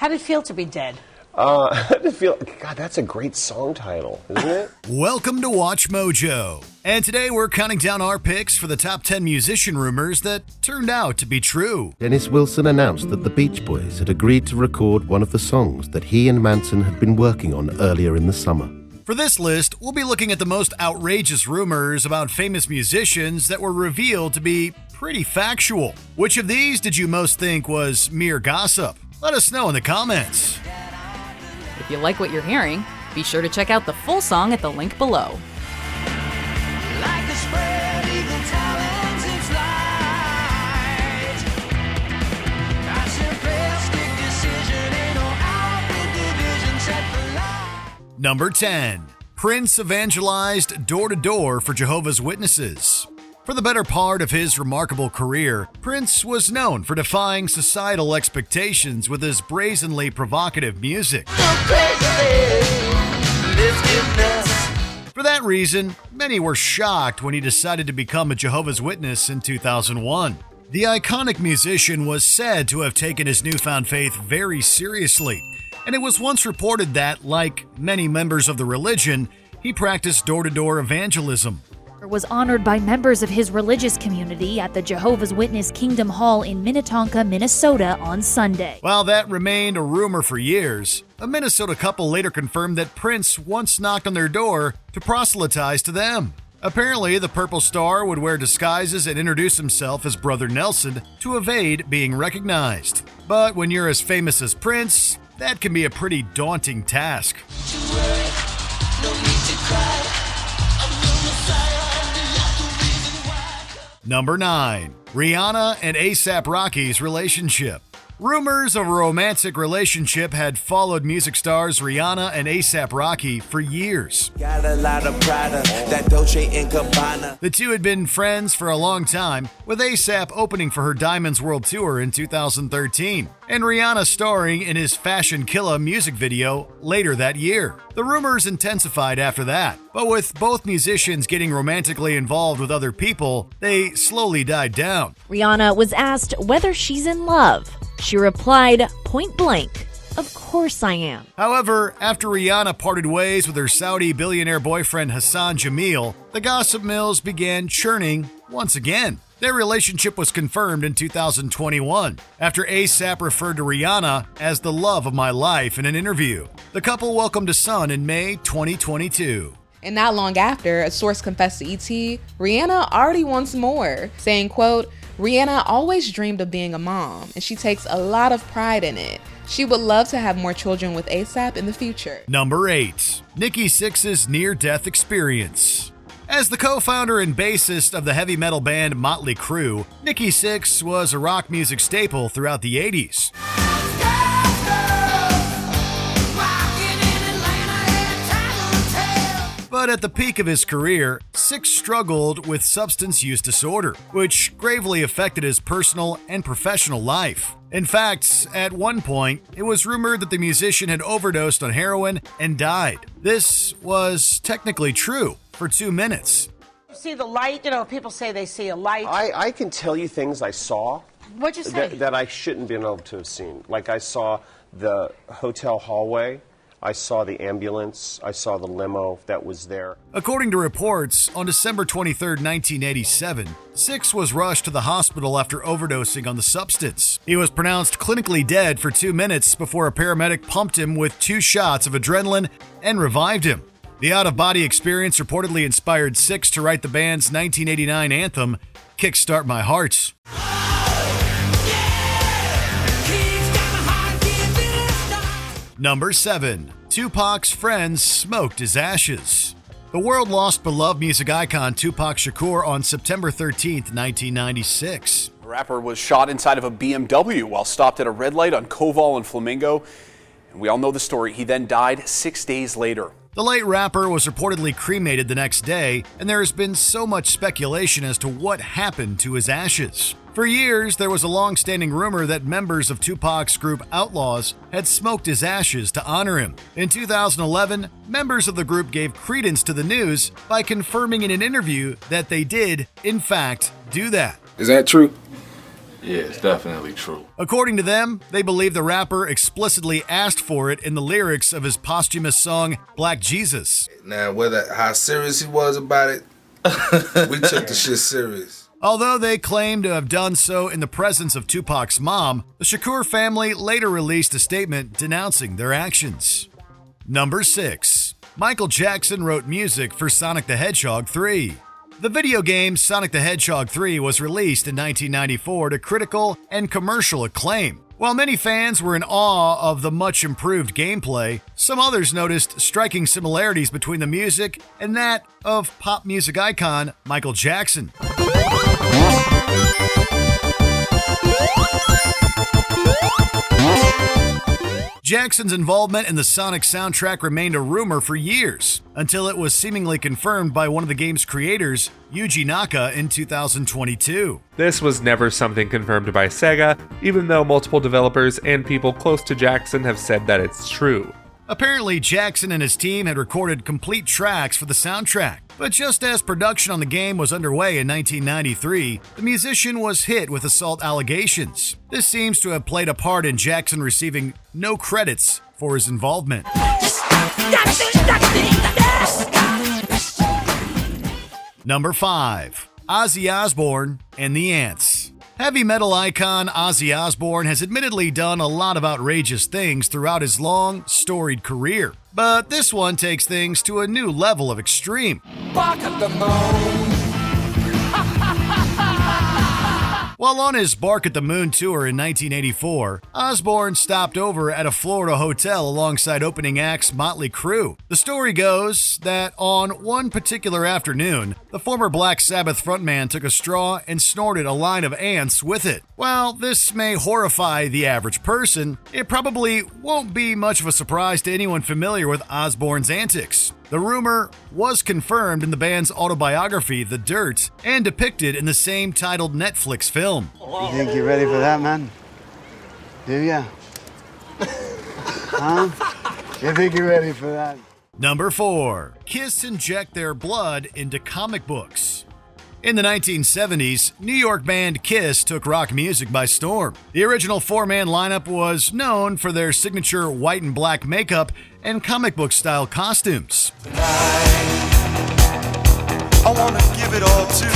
How did it feel to be dead? God, that's a great song title, isn't it? Welcome to Watch Mojo. And today we're counting down our picks for the top 10 musician rumors that turned out to be true. Dennis Wilson announced that the Beach Boys had agreed to record one of the songs that he and Manson had been working on earlier in the summer. For this list, we'll be looking at the most outrageous rumors about famous musicians that were revealed to be pretty factual. Which of these did you most think was mere gossip? Let us know in the comments. If you like what you're hearing, be sure to check out the full song at the link below. Like a spread eagle talons in flight. That's your drastic decision, ain't no outward division set for life. Number 10. Prince evangelized door-to-door for Jehovah's Witnesses. For the better part of his remarkable career, Prince was known for defying societal expectations with his brazenly provocative music. Go crazy, let's get nuts. For that reason, many were shocked when he decided to become a Jehovah's Witness in 2001. The iconic musician was said to have taken his newfound faith very seriously, and it was once reported that, like many members of the religion, he practiced door-to-door evangelism. Was honored by members of his religious community at the Jehovah's Witness Kingdom Hall in Minnetonka, Minnesota on Sunday. While that remained a rumor for years, a Minnesota couple later confirmed that Prince once knocked on their door to proselytize to them. Apparently, the Purple Star would wear disguises and introduce himself as Brother Nelson to evade being recognized. But when you're as famous as Prince, that can be a pretty daunting task. Number 9. Rihanna and ASAP Rocky's relationship. Rumors of a romantic relationship had followed music stars Rihanna and ASAP Rocky for years. Got a lot of Prada, that Dolce & Gabbana. The two had been friends for a long time, with ASAP opening for her Diamonds World Tour in 2013, and Rihanna starring in his Fashion Killa music video later that year. The rumors intensified after that, but with both musicians getting romantically involved with other people, they slowly died down. Rihanna was asked whether she's in love. She replied point blank, "Of course I am." However, after Rihanna parted ways with her Saudi billionaire boyfriend Hassan Jameel, the gossip mills began churning once again. Their relationship was confirmed in 2021 after ASAP referred to Rihanna as the love of my life in an interview. The couple welcomed a son in May 2022. And not long after, a source confessed to ET, Rihanna already wants more, saying, quote, "Rihanna always dreamed of being a mom, and she takes a lot of pride in it. She would love to have more children with ASAP in the future." Number 8. Nikki Sixx's near-death experience. As the co-founder and bassist of the heavy metal band Motley Crue, Nikki Sixx was a rock music staple throughout the 80s. But at the peak of his career, Sixx struggled with substance use disorder, which gravely affected his personal and professional life. In fact, at one point, it was rumored that the musician had overdosed on heroin and died. This was technically true for 2 minutes. You see the light? You know, people say they see a light. I can tell you things I saw What'd you say? that I shouldn't been able to have seen. Like I saw the hotel hallway. I saw the ambulance. I saw the limo that was there. According to reports, on December 23, 1987, Sixx was rushed to the hospital after overdosing on the substance. He was pronounced clinically dead for 2 minutes before a paramedic pumped him with 2 shots of adrenaline and revived him. The out-of-body experience reportedly inspired Sixx to write the band's 1989 anthem, "Kickstart My Heart." Number 7. Tupac's friends smoked his ashes. The world lost beloved music icon Tupac Shakur on September 13, 1996. The rapper was shot inside of a BMW while stopped at a red light on Koval and Flamingo. And we all know the story. He then died 6 days later. The late rapper was reportedly cremated the next day, and there has been so much speculation as to what happened to his ashes. For years, there was a long-standing rumor that members of Tupac's group Outlaws had smoked his ashes to honor him. In 2011, members of the group gave credence to the news by confirming in an interview that they did, in fact, do that. Is that true? Yeah, it's definitely true. According to them, they believe the rapper explicitly asked for it in the lyrics of his posthumous song, Black Jesus. Now, how serious he was about it, we took the shit serious. Although they claim to have done so in the presence of Tupac's mom, the Shakur family later released a statement denouncing their actions. Number 6. Michael Jackson wrote music for Sonic the Hedgehog 3. The video game Sonic the Hedgehog 3 was released in 1994 to critical and commercial acclaim. While many fans were in awe of the much improved gameplay, some others noticed striking similarities between the music and that of pop music icon Michael Jackson. Jackson's involvement in the Sonic soundtrack remained a rumor for years, until it was seemingly confirmed by one of the game's creators, Yuji Naka, in 2022. This was never something confirmed by Sega, even though multiple developers and people close to Jackson have said that it's true. Apparently, Jackson and his team had recorded complete tracks for the soundtrack, but just as production on the game was underway in 1993, the musician was hit with assault allegations. This seems to have played a part in Jackson receiving no credits for his involvement. Number 5. Ozzy Osbourne and the Ants. Heavy metal icon Ozzy Osbourne has admittedly done a lot of outrageous things throughout his long, storied career. But this one takes things to a new level of extreme. Bark at the moon. While on his Bark at the Moon tour in 1984, Osbourne stopped over at a Florida hotel alongside opening acts Motley Crue. The story goes that on one particular afternoon, the former Black Sabbath frontman took a straw and snorted a line of ants with it. While this may horrify the average person, it probably won't be much of a surprise to anyone familiar with Osbourne's antics. The rumor was confirmed in the band's autobiography, The Dirt, and depicted in the same titled Netflix film. You think you're ready for that, man? Do ya? Huh? You think you're ready for that? Number 4. Kiss inject their blood into comic books. In the 1970s, New York band Kiss took rock music by storm. The original four-man lineup was known for their signature white and black makeup and comic book style costumes. I wanna give it all to you.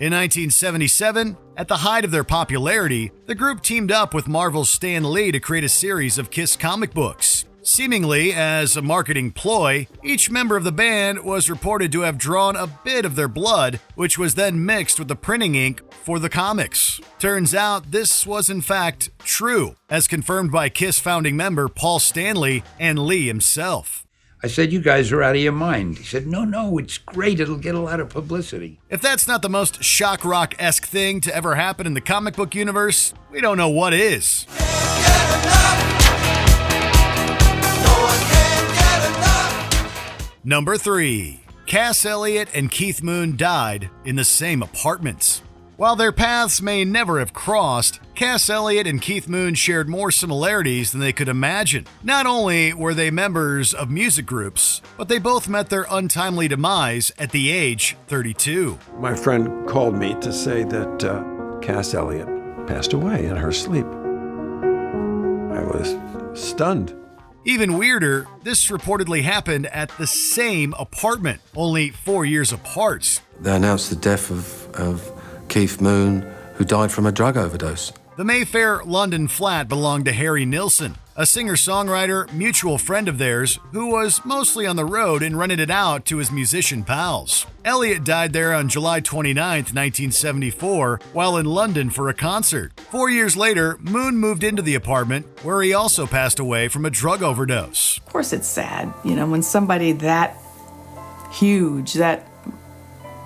In 1977, at the height of their popularity, the group teamed up with Marvel's Stan Lee to create a series of Kiss comic books. Seemingly as a marketing ploy, each member of the band was reported to have drawn a bit of their blood, which was then mixed with the printing ink for the comics. Turns out this was in fact true, as confirmed by Kiss founding member Paul Stanley and Lee himself. I said, you guys are out of your mind. He said, no, it's great. It'll get a lot of publicity. If that's not the most shock rock-esque thing to ever happen in the comic book universe, we don't know what is. Number 3. Cass Elliot and Keith Moon died in the same apartment. While their paths may never have crossed, Cass Elliot and Keith Moon shared more similarities than they could imagine. Not only were they members of music groups, but they both met their untimely demise at the age 32. My friend called me to say that Cass Elliot passed away in her sleep. I was stunned. Even weirder, this reportedly happened at the same apartment, only 4 years apart. They announced the death of Keith Moon, who died from a drug overdose. The Mayfair London flat belonged to Harry Nilsson, a singer-songwriter, mutual friend of theirs who was mostly on the road and rented it out to his musician pals. Elliot died there on July 29, 1974, while in London for a concert. 4 years later, Moon moved into the apartment, where he also passed away from a drug overdose. Of course it's sad, when somebody that huge, that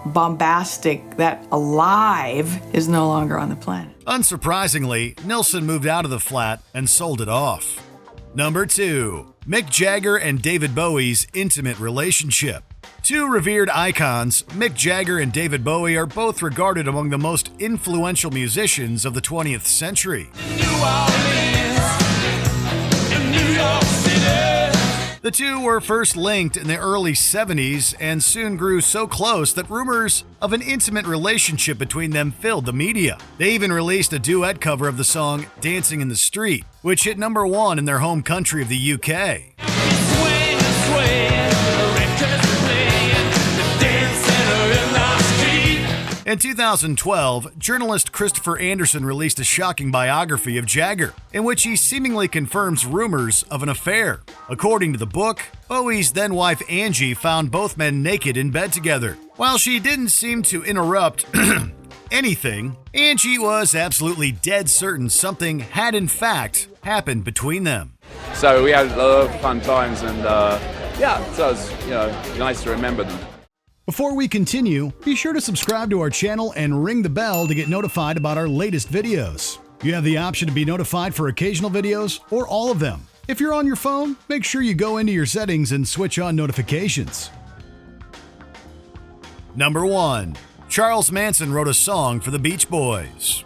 bombastic, that alive is no longer on the planet. Unsurprisingly, Nilsson moved out of the flat and sold it off. Number 2. Mick Jagger and David Bowie's intimate relationship. Two revered icons, Mick Jagger and David Bowie, are both regarded among the most influential musicians of the 20th century. The two were first linked in the early 70s and soon grew so close that rumors of an intimate relationship between them filled the media. They even released a duet cover of the song Dancing in the Street, which hit #1 in their home country of the UK. In 2012, journalist Christopher Anderson released a shocking biography of Jagger, in which he seemingly confirms rumors of an affair. According to the book, Bowie's then-wife Angie found both men naked in bed together. While she didn't seem to interrupt anything, Angie was absolutely dead certain something had in fact happened between them. So we had a lot of fun times, and so it was nice to remember them. Before we continue, be sure to subscribe to our channel and ring the bell to get notified about our latest videos. You have the option to be notified for occasional videos or all of them. If you're on your phone, make sure you go into your settings and switch on notifications. Number 1. Charles Manson wrote a song for the Beach Boys.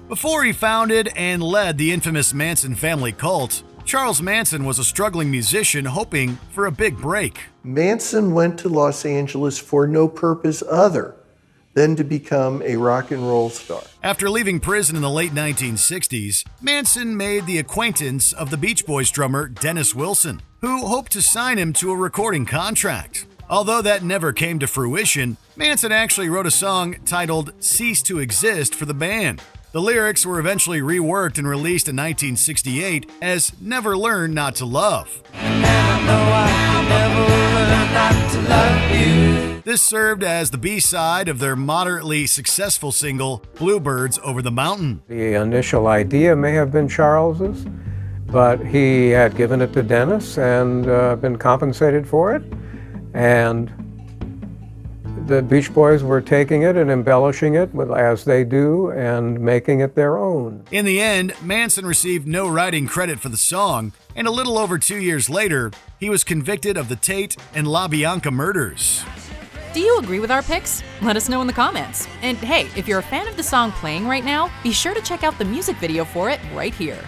Before he founded and led the infamous Manson family cult, Charles Manson was a struggling musician hoping for a big break. Manson went to Los Angeles for no purpose other than to become a rock and roll star. After leaving prison in the late 1960s, Manson made the acquaintance of the Beach Boys drummer Dennis Wilson, who hoped to sign him to a recording contract. Although that never came to fruition, Manson actually wrote a song titled Cease to Exist for the band. The lyrics were eventually reworked and released in 1968 as Never Learn Not to Love. This served as the B-side of their moderately successful single, Bluebirds Over the Mountain. The initial idea may have been Charles's, but he had given it to Dennis and been compensated for it. And the Beach Boys were taking it and embellishing it as they do and making it their own. In the end, Manson received no writing credit for the song, and a little over 2 years later, he was convicted of the Tate and La Bianca murders. Do you agree with our picks? Let us know in the comments. And hey, if you're a fan of the song playing right now, be sure to check out the music video for it right here.